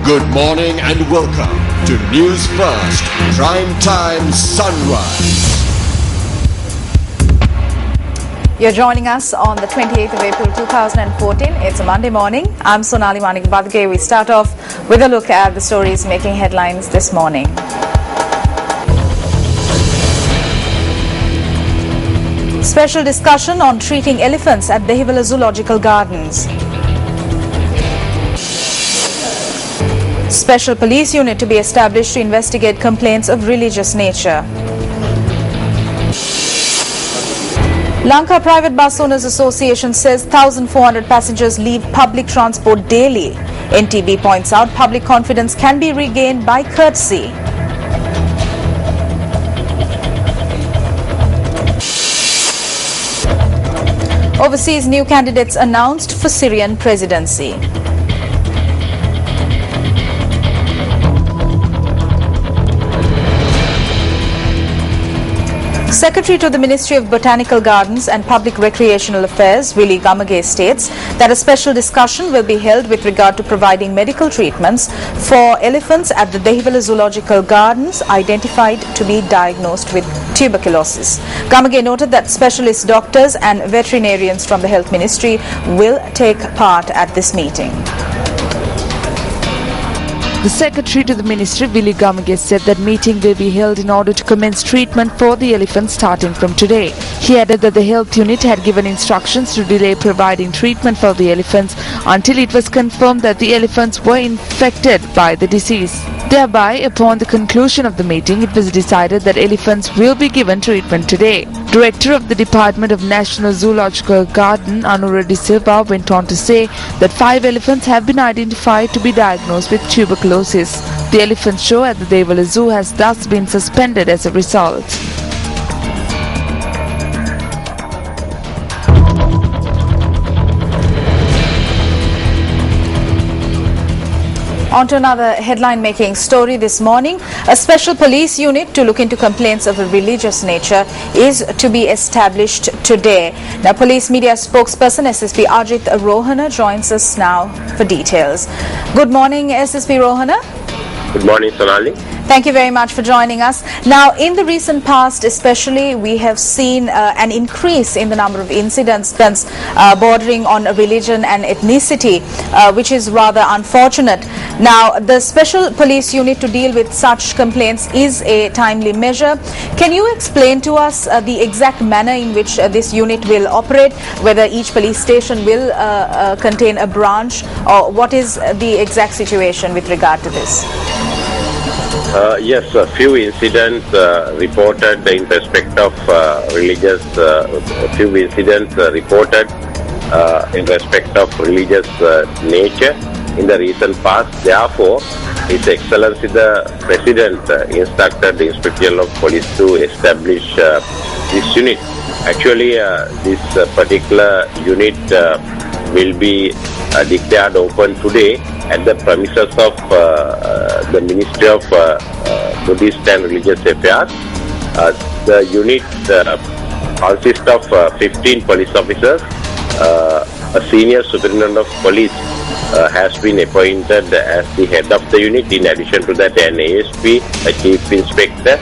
Good morning and welcome to Newsfirst Prime Time Sunrise. You're joining us on the 28th of April 2014. It's a Monday morning. I'm Sonali Manik-Badge. We start off with a look at the stories making headlines this morning. Special discussion on treating elephants at Dehiwala Zoological Gardens. Special police unit to be established to investigate complaints of religious nature. Lanka Private Bus Owners Association says 1,400 passengers leave public transport daily. NTB points out public confidence can be regained by courtesy. Overseas new candidates announced for Syrian presidency. Secretary to the Ministry of Botanical Gardens and Public Recreational Affairs, Willie Gamage, states that a special discussion will be held with regard to providing medical treatments for elephants at the Dehiwala Zoological Gardens identified to be diagnosed with tuberculosis. Gamage noted that specialist doctors and veterinarians from the Health Ministry will take part at this meeting. The Secretary to the Ministry, Willie Gamage, said that meeting will be held in order to commence treatment for the elephants starting from today. He added that the health unit had given instructions to delay providing treatment for the elephants until it was confirmed that the elephants were infected by the disease. Thereby, upon the conclusion of the meeting, it was decided that elephants will be given treatment today. Director of the Department of National Zoological Garden, Anura De Silva, went on to say that 5 elephants have been identified to be diagnosed with tuberculosis. The elephant show at the Dehiwala Zoo has thus been suspended as a result. On to another headline-making story this morning. A special police unit to look into complaints of a religious nature is to be established today. Now, police media spokesperson SSP Ajit Rohana joins us now for details. Good morning, SSP Rohana. Good morning, Sonali. Thank you very much for joining us. Now, in the recent past especially, we have seen an increase in the number of incidents bordering on religion and ethnicity, which is rather unfortunate. Now, the special police unit to deal with such complaints is a timely measure. Can you explain to us the exact manner in which this unit will operate, whether each police station will contain a branch, or what is the exact situation with regard to this? Yes, a few incidents reported in respect of religious, few incidents reported in respect of religious nature in the recent past. Therefore, His Excellency the President instructed the Inspector General of Police to establish this unit. Actually, this particular unit will be declared open today at the premises of the Ministry of Buddhist and Religious Affairs. The unit consists of 15 police officers. A senior superintendent of police has been appointed as the head of the unit. In addition to that, an ASP, a chief inspector,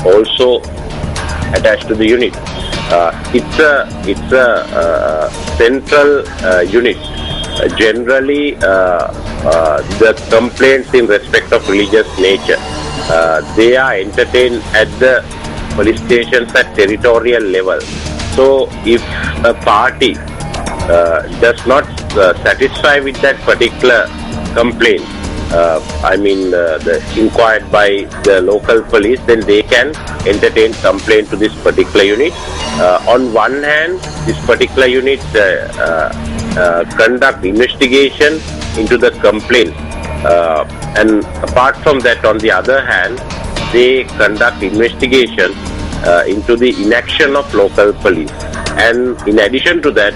also attached to the unit. It's a central unit. Generally, the complaints in respect of religious nature, they are entertained at the police stations at territorial level. So, if a party does not satisfy with that particular complaint, inquired by the local police, then they can entertain complaint to this particular unit. On one hand, this particular unit conduct investigation into the complaint, and apart from that, on the other hand, they conduct investigation into the inaction of local police. And in addition to that,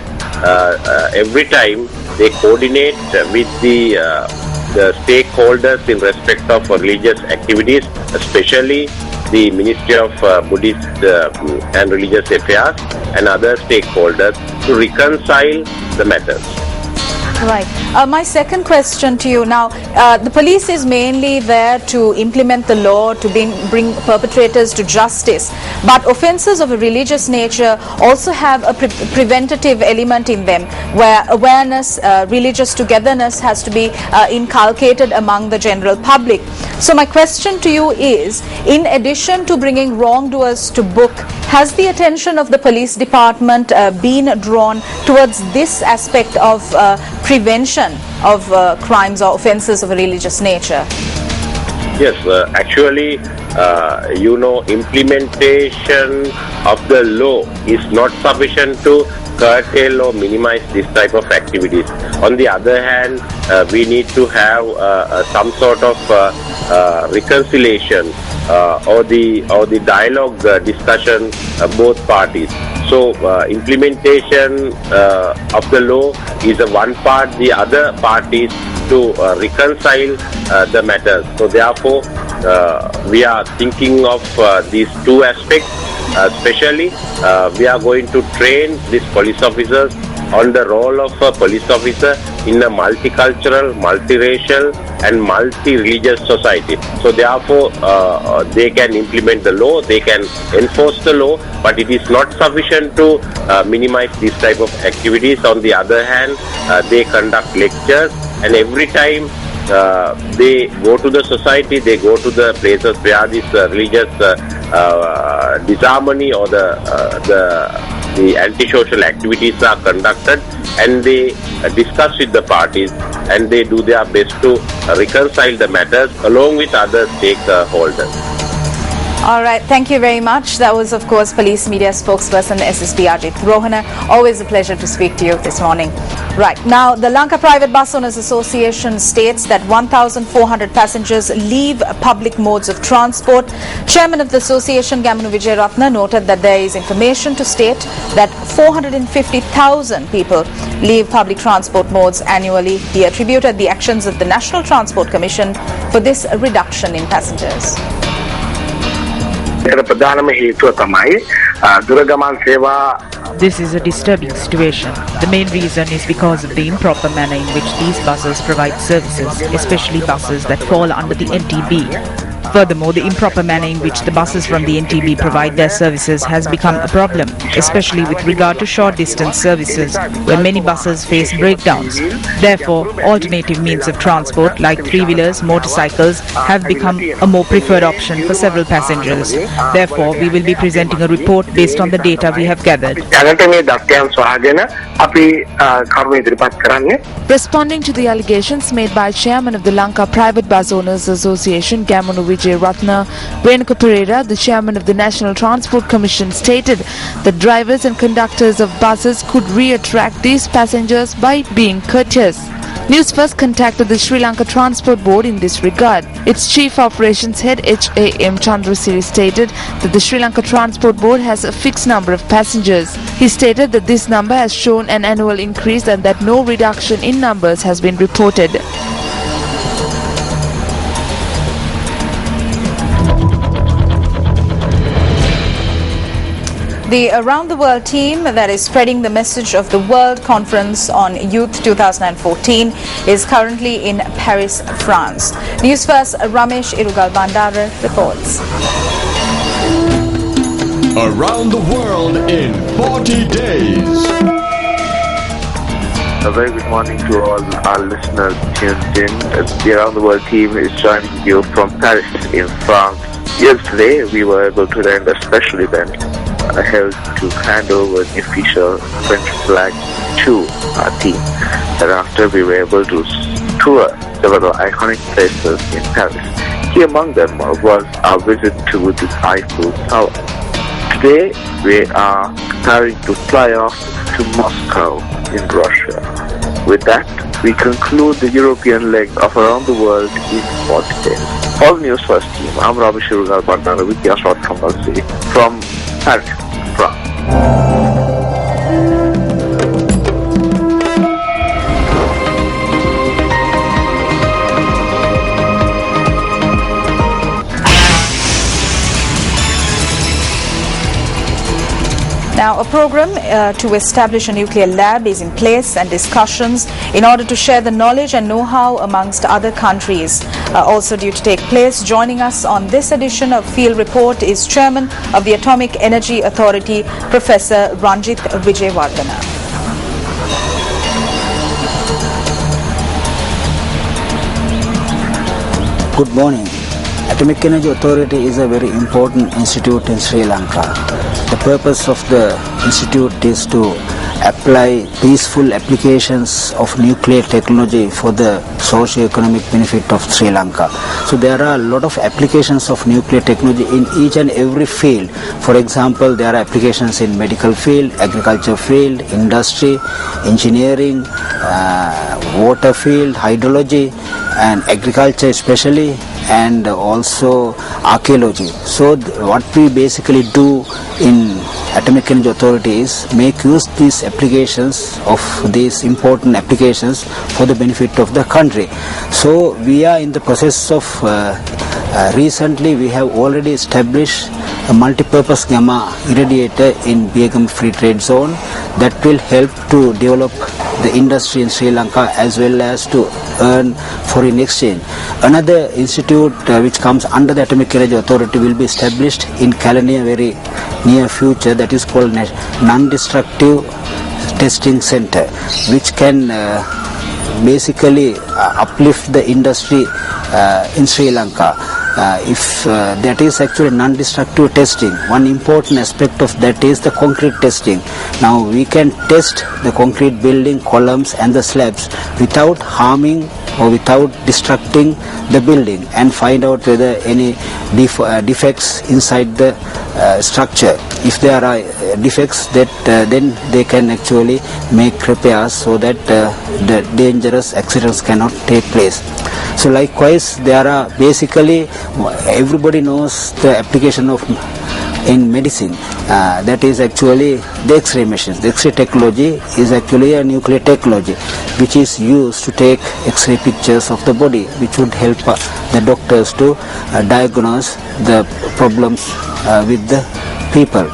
every time they coordinate with the stakeholders in respect of religious activities, especially the Ministry of Buddhist and Religious Affairs and other stakeholders, to reconcile the matters. Right. My second question to you now, the police is mainly there to implement the law, to bring perpetrators to justice, but offences of a religious nature also have a preventative element in them, where awareness, religious togetherness has to be inculcated among the general public. So my question to you is, in addition to bringing wrongdoers to book, has the attention of the police department been drawn towards this aspect of prevention of crimes or offences of a religious nature? Yes, actually, implementation of the law is not sufficient to curtail or minimize this type of activities. On the other hand, we need to have some sort of reconciliation or the dialogue discussion both parties. So implementation of the law is one part, the other part is to reconcile the matters. So therefore we are thinking of these two aspects. Especially we are going to train these police officers on the role of a police officer in a multicultural, multiracial and multi-religious society. So therefore they can implement the law, they can enforce the law, but it is not sufficient to minimize this type of activities. On the other hand, they conduct lectures, and every time they go to the society, they go to the places where this religious disharmony or the antisocial activities are conducted, and they discuss with the parties, and they do their best to reconcile the matters along with other stakeholders. All right, thank you very much. That was, of course, Police Media Spokesperson SSP Ajit Rohana. Always a pleasure to speak to you this morning. Right, now the Lanka Private Bus Owners Association states that 1,400 passengers leave public modes of transport. Chairman of the association, Gamanu Vijayaratna, noted that there is information to state that 450,000 people leave public transport modes annually. He attributed the actions of the National Transport Commission for this reduction in passengers. This is a disturbing situation. The main reason is because of the improper manner in which these buses provide services, especially buses that fall under the NTB. Furthermore, the improper manner in which the buses from the NTB provide their services has become a problem, especially with regard to short-distance services, where many buses face breakdowns. Therefore, alternative means of transport like three-wheelers, motorcycles have become a more preferred option for several passengers. Therefore, we will be presenting a report based on the data we have gathered. Responding to the allegations made by Chairman of the Lanka Private Bus Owners Association, Gamanu Vijayaratna, Renuka Pereira, the Chairman of the National Transport Commission, stated that drivers and conductors of buses could re-attract these passengers by being courteous. Newsfirst contacted the Sri Lanka Transport Board in this regard. Its Chief Operations Head HAM Chandrasiri stated that the Sri Lanka Transport Board has a fixed number of passengers. He stated that this number has shown an annual increase and that no reduction in numbers has been reported. The Around the World team that is spreading the message of the World Conference on Youth 2014 is currently in Paris, France. Newsfirst Ramesh Irugal Bandara reports. Around the World in 40 days. A very good morning to all our listeners tuned in. The Around the World team is joining you from Paris in France. Yesterday, we were able to attend a special event held to hand over the official French flag to our team. Thereafter, we were able to tour several iconic places in Paris. Key among them was our visit to the Eiffel Tower. Today, we are preparing to fly off to Moscow in Russia. With that, we conclude the European leg of Around the World in 40 days. For the Newsfirst team, I'm Ramesh Irugal Bandara with your short compulsory from Paris, France. Now, program to establish a nuclear lab is in place, and discussions in order to share the knowledge and know-how amongst other countries also due to take place. Joining us on this edition of Field Report is Chairman of the Atomic Energy Authority, Professor Ranjit Vijayawardena. Good morning. Atomic Energy Authority is a very important institute in Sri Lanka. The purpose of the institute is to apply peaceful applications of nuclear technology for the socio-economic benefit of Sri Lanka. So there are a lot of applications of nuclear technology in each and every field. For example, there are applications in medical field, agriculture field, industry, engineering, water field, hydrology, and agriculture especially, and also archaeology. So what we basically do in Atomic Energy Authority is make use these applications of these important applications for the benefit of the country. So we are in the process of recently we have already established a multi-purpose gamma irradiator in Biagam Free Trade Zone that will help to develop the industry in Sri Lanka as well as to earn foreign exchange. Another institute which comes under the Atomic Energy Authority will be established in Kalaniya very near future, that is called Non-Destructive Testing Center, which can basically uplift the industry in Sri Lanka. If that is actually non-destructive testing, one important aspect of that is the concrete testing. Now we can test the concrete building columns and the slabs without harming or without destructing the building and find out whether any defects inside the structure. If there are defects, that then they can actually make repairs so that the dangerous accidents cannot take place. So likewise, there are basically, everybody knows the application of in medicine, that is actually the X-ray machines. The X-ray technology is actually a nuclear technology which is used to take X-ray pictures of the body, which would help the doctors to diagnose the problems with the people.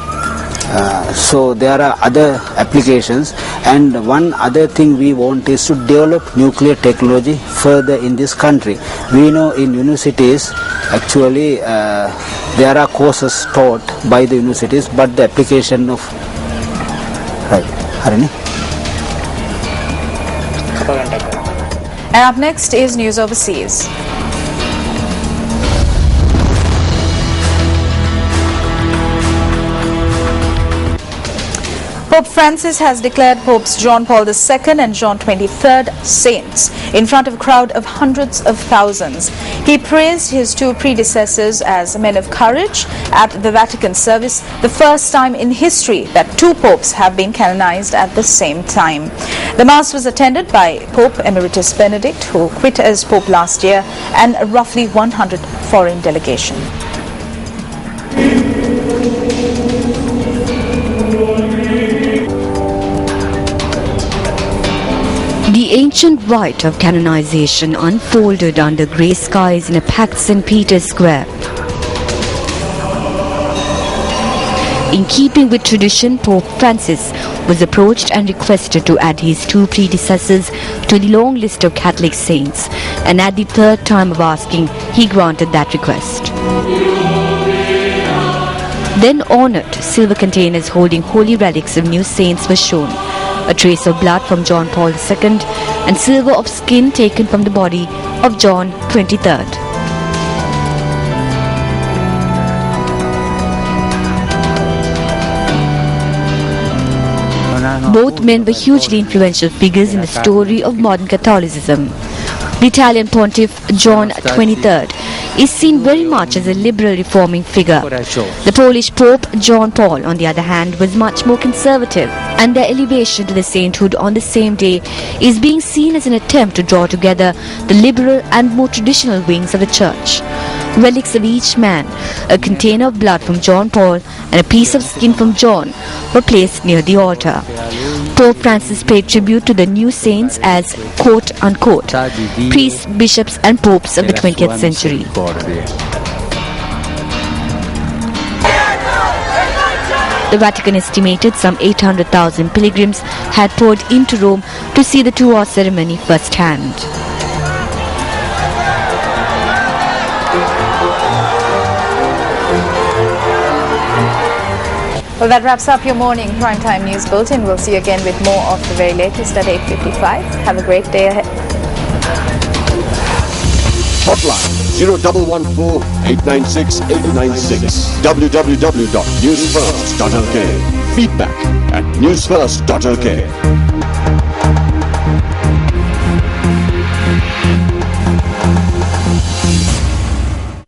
So there are other applications, and one other thing we want is to develop nuclear technology further in this country. We know in universities actually there are courses taught by the universities, but the application of And up next is News Overseas. Pope Francis has declared Popes John Paul II and John XXIII saints in front of a crowd of hundreds of thousands. He praised his two predecessors as men of courage at the Vatican service, the first time in history that two popes have been canonized at the same time. The Mass was attended by Pope Emeritus Benedict, who quit as Pope last year, and a roughly 100 foreign delegation. The ancient rite of canonization unfolded under grey skies in a packed St. Peter's Square. In keeping with tradition, Pope Francis was approached and requested to add his two predecessors to the long list of Catholic saints, and at the third time of asking, he granted that request. Then honoured silver containers holding holy relics of new saints were shown. A trace of blood from John Paul II and silver of skin taken from the body of John XXIII. Both men were hugely influential figures in the story of modern Catholicism. The Italian pontiff John XXIII is seen very much as a liberal reforming figure. The Polish Pope John Paul, on the other hand, was much more conservative, and their elevation to the sainthood on the same day is being seen as an attempt to draw together the liberal and more traditional wings of the Church. Relics of each man, a container of blood from John Paul and a piece of skin from John, were placed near the altar. Pope Francis paid tribute to the new saints as quote-unquote priests, bishops and popes of the 20th century. The Vatican estimated some 800,000 pilgrims had poured into Rome to see the two-hour ceremony firsthand. Well, that wraps up your morning primetime news bulletin. We'll see you again with more of the very latest at 8:55. Have a great day ahead. Hotline 0114-896-896. www.newsfirst.lk. Feedback at newsfirst.lk.